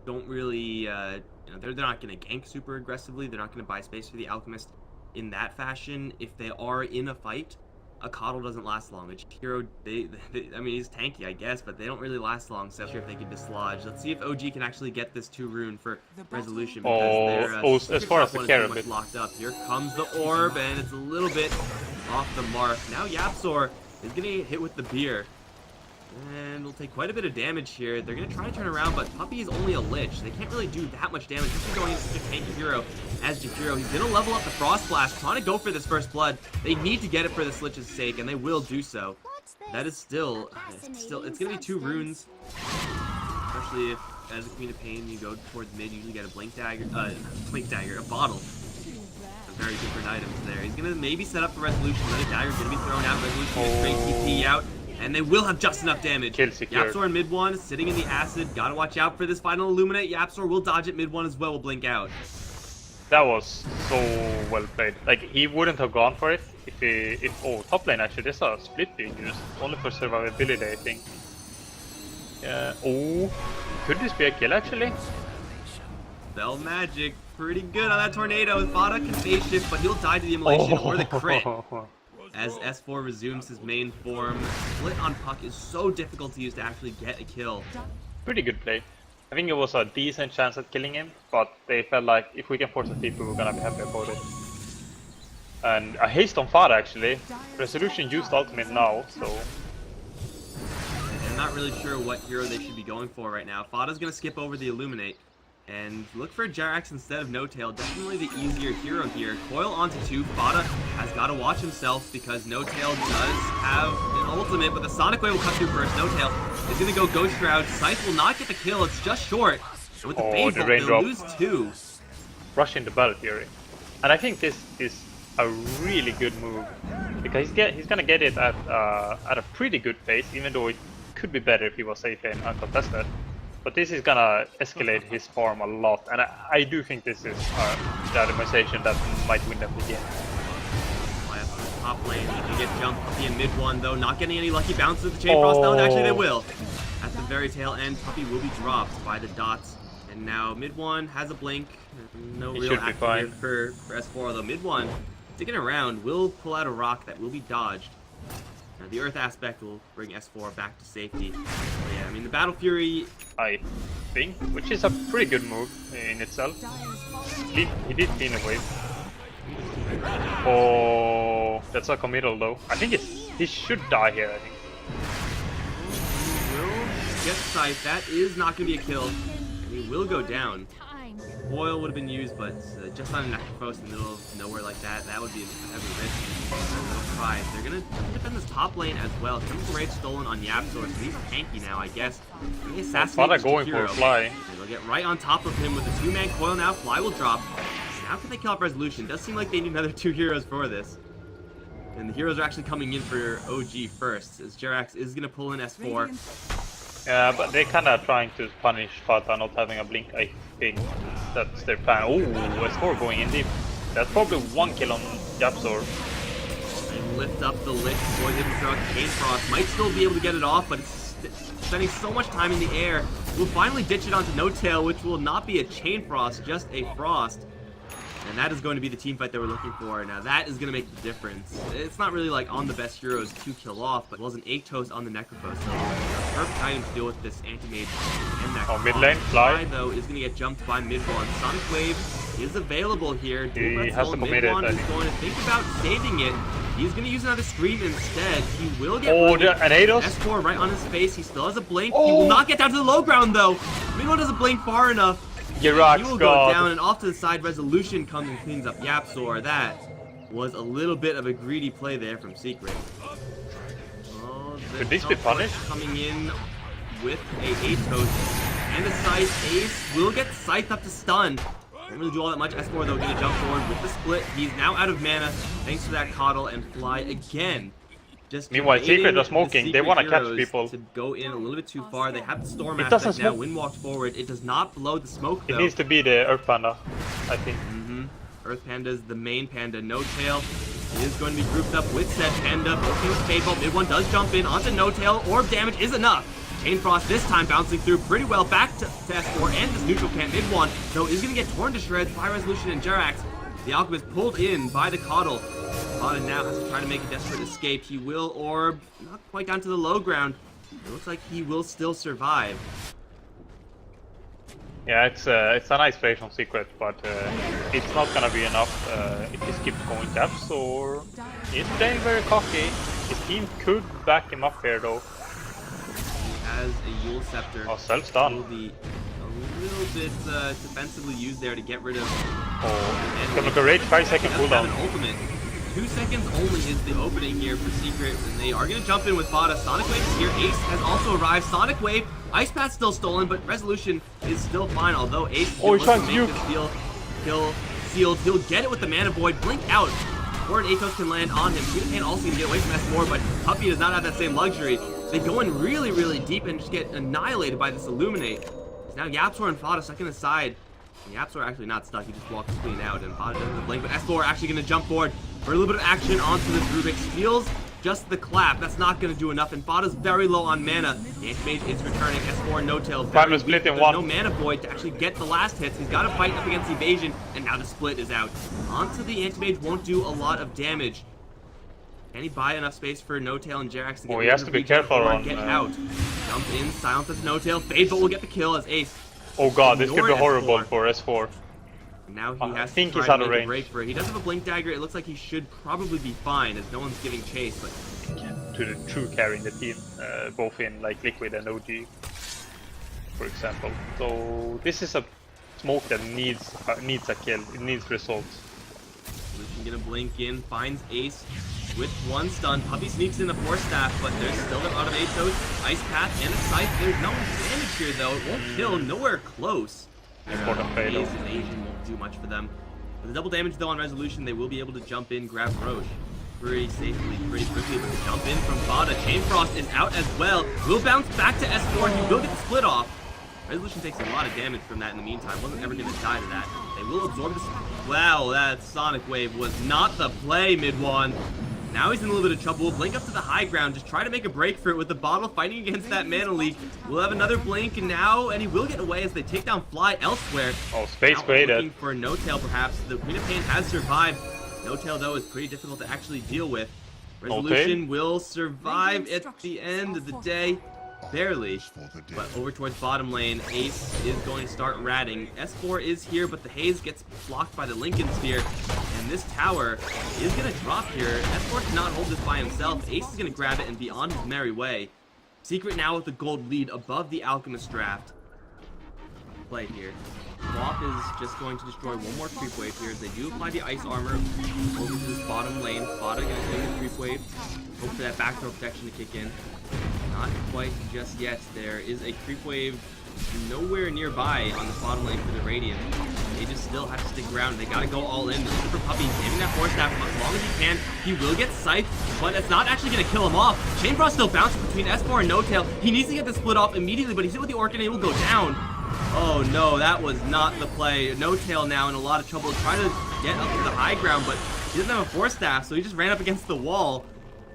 don't really, they're not going to gank super aggressively. They're not going to buy space for the Alchemist in that fashion. If they are in a fight, a Coddle doesn't last long. A hero, I mean, he's tanky, I guess, but they don't really last long, especially if they can dislodge. Let's see if OG can actually get this 2 rune for resolution, because as far as the carry bit locked up. Here comes the orb, and it's a little bit off the mark. Now YapzOr is going to get hit with the beer. And will take quite a bit of damage here. They're going to try to turn around, but Puppey is only a Lich. They can't really do that much damage. This is going into such a tanky hero as Jahiro. He's going to level up the Frost Splash, trying to go for this first blood. They need to get it for this Lich's sake, and they will do so. That is still, it's going to be 2 runes. Especially if, as a Queen of Pain, you go towards mid, you usually get a Blink Dagger, a bottle. Very different items there. He's going to maybe set up for resolution. Another dagger is going to be thrown out. Resolution is straight TP out. And they will have just enough damage. YapzOr in mid 1, sitting in the acid. Gotta watch out for this final illuminate. YapzOr will dodge it mid 1 as well, will blink out. That was so well played. Like, he wouldn't have gone for it if oh, top lane actually, there's a split being used. Only for survivability, I think. Oh, could this be a kill actually? Spell magic, pretty good on that tornado. FATA can phase shift, but he'll die to the immolation or the crit. As S4 resumes his main form, split on Puck is so difficult to use to actually get a kill. Pretty good play. I think it was a decent chance at killing him, but they felt like if we can force a TP, we're gonna be happy about it. And a haste on FATA actually. Resolution used ultimate now, so... I'm not really sure what hero they should be going for right now. FATA's gonna skip over the Illuminate and look for Jarax instead of No-Tail. Definitely the easier hero here. Coil onto 2. FATA has got to watch himself because No-Tail does have an ultimate, but the Sonic Wave will cut through first. No-Tail is going to go Ghost Shroud. Scythe will not get the kill. It's just short. With the phase ult, they'll lose 2. Rushing the Battle Fury. And I think this is a really good move because he's going to get it at a pretty good pace, even though it could be better if he was safe and uncontested. But this is gonna escalate his farm a lot, and I do think this is the optimization that might win them the game. Top lane, they can get jumped Puppey in mid 1 though, not getting any lucky bounces with the Chain Frost though, and actually they will. At the very tail end, Puppey will be dropped by the dots, and now mid 1 has a blink. No real action for S4, although mid 1, sticking around, will pull out a rock that will be dodged. Now, the Earth aspect will bring S4 back to safety. But yeah, I mean, the Battle Fury... I think, which is a pretty good move in itself. He did clean a wave. Oh, that's a committal though. I think he should die here, I think. He will get Scythe. That is not going to be a kill. And he will go down. Foil would have been used, but just on a Necrophos in the middle of nowhere like that, that would be a heavy risk. They'll try. They're going to defend this top lane as well. Chemical Rage stolen on YapzOr, so he's tanky now, I guess. He assassinates going for a fly. They'll get right on top of him with a 2-man coil now. Fly will drop. Now can they kill off Resolution? Does seem like they need another 2 heroes for this. And the heroes are actually coming in for OG first, as Jarax is going to pull in S4. Yeah, but they're kind of trying to punish FATA not having a blink, I think. That's their plan. Oh, S4 going in deep. That's probably 1 kill on YapzOr. They lift up the Lich, Poison Truck, Chain Frost. Might still be able to get it off, but it's spending so much time in the air. We'll finally ditch it onto No-Tail, which will not be a Chain Frost, just a Frost. And that is going to be the team fight that we're looking for. Now that is going to make the difference. It's not really like on the best heroes to kill off, but it was an Atos on the Necrophos. So perfect item to deal with this anti-mage and that. Oh, mid lane, fly. Though is going to get jumped by mid 1. Sonic Wave is available here. He has to commit it. He's going to think about saving it. He's going to use another Scream instead. He will get an Atos? S4 right on his face. He still has a blink. He will not get down to the low ground though. Mid 1 doesn't blink far enough. He will go down, and off to the side, Resolution comes and cleans up YapzOr. That was a little bit of a greedy play there from Secret. Oh, could this be punished? Coming in with a Atos and a Scythe. Ace will get Scythe up to stun. Didn't really do all that much. S4 though gonna jump forward with the split. He's now out of mana thanks to that Coddle and Fly again. Just meanwhile, Secret are smoking. They want to catch people. To go in a little bit too far. They have the Storm aspect now. Wind walked forward. It does not blow the smoke though. It needs to be the Earth Panda, I think. Earth Panda is the main panda. No-Tail is going to be grouped up with said panda. Okay with Fable. Mid 1 does jump in onto No-Tail. Orb damage is enough. Chain Frost this time bouncing through pretty well back to S4 and this neutral camp mid one, though is going to get torn to shreds by Resolution and Jarax. The Alchemist pulled in by the Coddle. Fata now has to try to make a desperate escape. He will orb, not quite down to the low ground. It looks like he will still survive. Yeah, it's a nice play from Secret, but it's not gonna be enough if he keeps going YapzOr. He's playing very cocky. His team could back him up here though. He has a Yule Scepter. Oh, self-stun. Will be a little bit defensively used there to get rid of... Oh, it's gonna go rage 5-second cooldown. Ultimate. 2 seconds only is the opening here for Secret, and they are going to jump in with Fata. Sonic Wave is here. Ace has also arrived. Sonic Wave, Ice Path's still stolen, but Resolution is still fine, although Ace he's trying to make this kill sealed. He'll get it with the Mana Void. Blink out, or an Atos can land on him. Can't also get away from S4, but Puppey does not have that same luxury. They go in really, really deep and just get annihilated by this Illuminate. Now YapzOr and Fata stuck in the side. YapzOr actually not stuck, he just walks clean out, and Fata doesn't blink, but S4 actually going to jump forward for a little bit of action onto this Rubik. Steals just the clap, that's not going to do enough, and Fata's very low on mana. The Anti-Mage is returning, S4 no-tail. Time split in one. No mana void to actually get the last hits. He's got to fight up against evasion, and now the split is out. Onto the Anti-Mage won't do a lot of damage. Can he buy enough space for no-tail and Jarax to get he has to be careful on get out? Jump in, silence as no-tail. Fade, but will get the kill as Ace. Oh god, this could be S4. horrible for S4. Now he has think to he's try out to of make a range. break for it. He does have a blink dagger. It looks like he should probably be fine as no one's giving chase, but To the true carry in the team, both in like Liquid and OG, for example. So this is a smoke that needs a kill. It needs results. Lucian gonna blink in, finds Ace with one stun. Puppey sneaks in the Force Staff, but there's still an out of Atos, Ice Path, and a Scythe. There's no damage here though. It won't kill, nowhere close. Important fatal. Ace evasion won't do much for them. With the double damage though on Resolution, they will be able to jump in, grab Roche pretty safely, pretty quickly. But the jump in from Fata. Chain Frost is out as well. Will bounce back to S4. He will get the split off. Resolution takes a lot of damage from that in the meantime. Wasn't ever going to die to that. They will absorb this. Wow, that Sonic Wave was not the play, mid one. Now he's in a little bit of trouble. We'll blink up to the high ground. Just try to make a break for it with the bottle fighting against that mana leak. We'll have another blink now, and he will get away as they take down Fly elsewhere. Oh, space Now created. looking for No-Tail perhaps. The Queen of Pain has survived. No-Tail though is pretty difficult to actually deal with. Resolution will survive at the end of the day. Barely, but over towards bottom lane, Ace is going to start ratting. S4 is here, but the haze gets blocked by the Lincoln Sphere, and this tower is going to drop here. S4 cannot hold this by himself. Ace is going to grab it and be on his merry way. Secret now with the gold lead above the Alchemist draft. Play here. Swap is just going to destroy one more creep wave here as they do apply the ice armor over to this bottom lane. Fata going to take a creep wave. Hope for that back throw protection to kick in. Not quite just yet. There is a creep wave nowhere nearby on the bottom lane for the Radiant. They just still have to stick around. They gotta go all in. The Super Puppey saving that Force Staff as long as he can. He will get Scythe, but it's not actually gonna kill him off. Chain Frost still bounces between S4 and No-Tail. He needs to get the split off immediately, but he's hit with the Orc and he will go down. Oh no, that was not the play. No-Tail now in a lot of trouble trying to get up to the high ground, but he doesn't have a Force Staff, so he just ran up against the wall.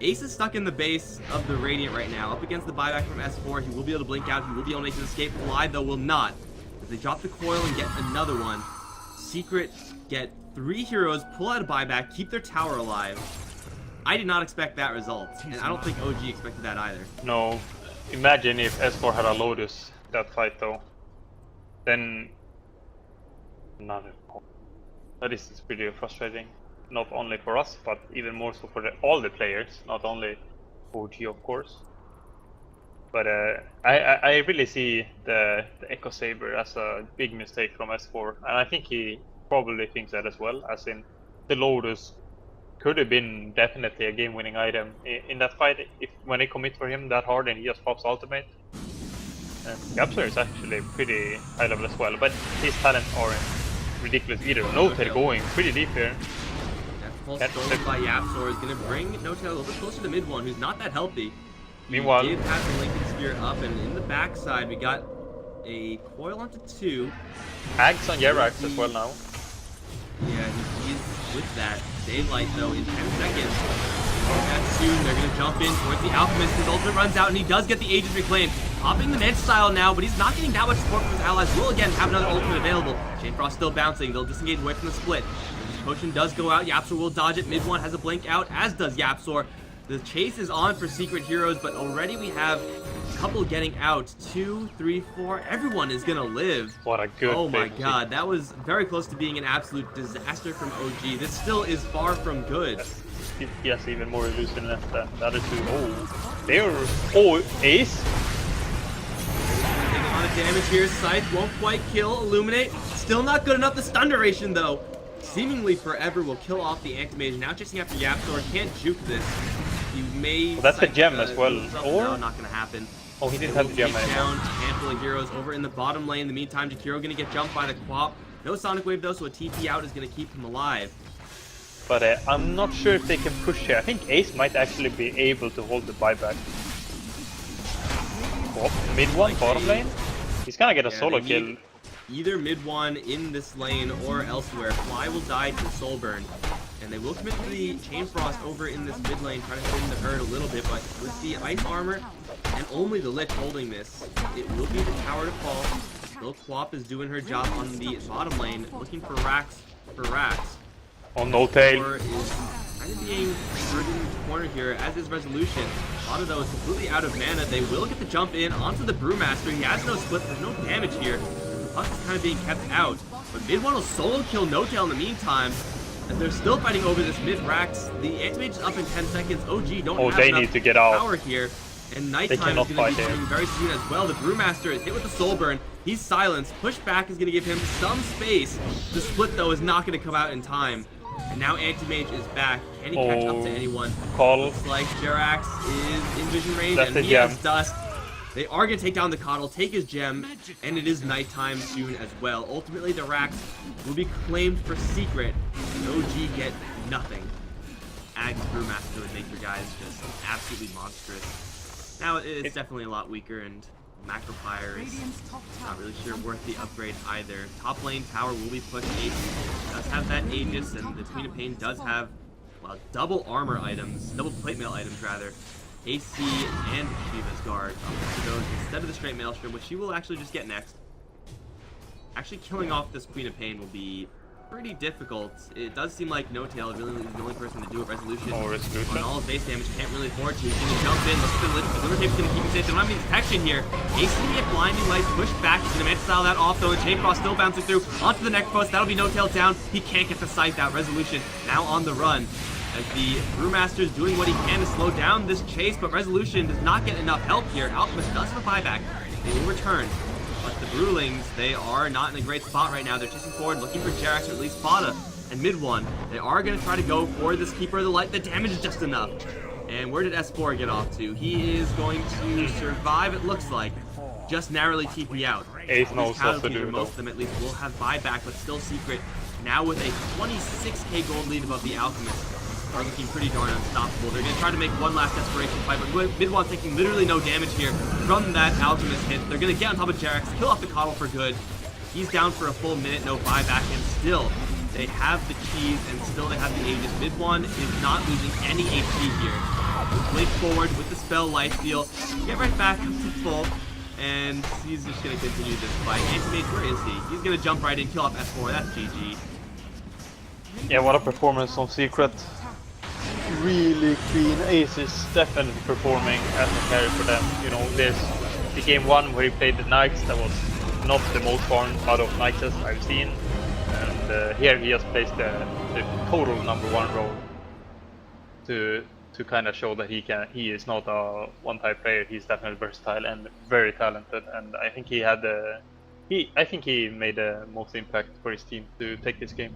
Ace is stuck in the base of the Radiant right now, up against the buyback from S4. He will be able to blink out. He will be able to make his escape. Fly, though, will not. As they drop the coil and get another one. Secret get 3 heroes, pull out a buyback, keep their tower alive. I did not expect that result, and I don't think OG expected that either. No. Imagine if S4 had a Lotus that fight, though. Then... That is pretty frustrating. Not only for us, but even more so for all the players, not only OG of course. But I really see the Echo Saber as a big mistake from S4, and I think he probably thinks that as well, as in the Lotus could have been definitely a game-winning item in that fight when they commit for him that hard and he just pops ultimate. And YapzOr is actually pretty high level as well, but his talents aren't ridiculous either. No-Tail going pretty deep here. Pulse stolen by YapzOr is going to bring No-Tail a little bit closer to mid one, who's not that healthy. Meanwhile, he did have the Lincoln Sphere up, and in the backside we got a coil onto 2. Ags on Jaradat as well now. Yeah, he's with that. Daylight though in 10 seconds. That soon, they're going to jump in towards the Alchemist. His ultimate runs out, and he does get the Aegis reclaimed. Popping the mid style now, but he's not getting that much support from his allies. Will again have another ultimate available. Chain Frost still bouncing. They'll disengage away from the split. Potion does go out. YapzOr will dodge it. Mid one has a blink out, as does YapzOr. The chase is on for Secret Heroes, but already we have a couple getting out. 2, 3, 4. Everyone is going to live. What a good Oh my god, that was very close to being an absolute disaster from OG. This still is far from good. He has even more illusion than the other two. Oh, they're... Oh, Ace? Taking a lot of damage here. Scythe won't quite kill. Illuminate. Still not good enough. The stun duration, though, seemingly forever will kill off the Anti-Mage. Now chasing after YapzOr. Can't juke this. He may... Well, that's a gem as well. Or... No, not going to happen. Oh, he didn't have the gem down a handful of heroes over in the bottom lane. In the meantime, Jakiro going to get jumped by the Quap. No Sonic Wave, though, so a TP out is going to keep him alive. But I'm not sure if they can push here. I think Ace might actually be able to hold the buyback. Oh, mid one, bottom lane. He's gonna get a solo kill. Either mid one in this lane or elsewhere. Fly will die to Soul Burn. And they will commit to the Chain Frost over in this mid lane, trying to thin the herd a little bit. But with the Ice Armor and only the Lich holding this, it will be the tower to fall. Lil Quap is doing her job on the bottom lane, looking for racks for racks. Oh, no tail. Is kind of being hurt in the corner here, as is Resolution. FATA, though, is completely out of mana. They will get the jump in onto the Brewmaster. He has no split. There's no damage here. The Puck is kind of being kept out. But mid one will solo kill No Tail in the meantime. And they're still fighting over this mid racks. The Anti-Mage is up in 10 seconds. OG don't have they enough need to get out. Power here. And Nighttime is going to be coming very soon as well. The Brewmaster is hit with the Soul Burn. He's silenced. Pushback is going to give him some space. The split, though, is not going to come out in time. And now Anti-Mage is back. Can he catch up to anyone? Looks like Jarax is in vision range, and he has Dust. They are going to take down the Coddle, take his gem, and it is nighttime soon as well. Ultimately, the racks will be claimed for Secret, and OG get nothing. Ag's Brewmaster would make your guys just absolutely monstrous. Now, it's definitely a lot weaker, and Macropire is not really sure worth the upgrade either. Top lane tower will be pushed. Ace does have that Aegis, and the Queen of Pain does have, well, double armor items, double plate mail items rather. AC and Shiva's guard up to those instead of the straight Maelstrom, which she will actually just get next. Actually killing off this Queen of Pain will be pretty difficult. It does seem like No Tail really is the only person to do it. Resolution on all his base damage can't really afford to. He's going to jump in. Looks for the Glimmer Tape's going to keep him safe. They don't have any detection here. Ace going to get Blinding Light pushed back. He's going to style that off though. And Chain Frost still bouncing through onto the next post. That'll be No Tail down. He can't get the Scythe out. Resolution now on the run. As the Brewmaster is doing what he can to slow down this chase, but Resolution does not get enough help here. Alchemist does have a buyback. They will return. But the Brewlings, they are not in a great spot right now. They're chasing forward, looking for Jarax or at least FATA. And mid one, they are going to try to go for this Keeper of the Light. The damage is just enough. And where did S4 get off to? He is going to survive, it looks like. Just narrowly TP out. Ace knows what to do. Most of them at least will have buyback, but still Secret. Now with a 26k gold lead above the Alchemist. Are looking pretty darn unstoppable. They're going to try to make one last desperation fight, but Mid-1 taking literally no damage here from that Alchemist hit. They're going to get on top of Jarax, kill off the Coddle for good. He's down for a full minute, no buyback, and still they have the cheese, and still they have the Aegis. Mid-1 is not losing any HP here. Blink forward with the spell Lifesteal, get right back up to full, and he's just going to continue this fight. Anti-Mage, where is he? He's going to jump right in, kill off S4, that's GG. Yeah, what a performance on Secret. Really clean. Ace is definitely performing as a carry for them. You know, there's the game 1 where he played the Knights, that was not the most fun out of Knights I've seen. And here he just plays the total #1 role to kind of show that he is not a one-type player. He's definitely versatile and very talented. And I think he had I think he made the most impact for his team to take this game.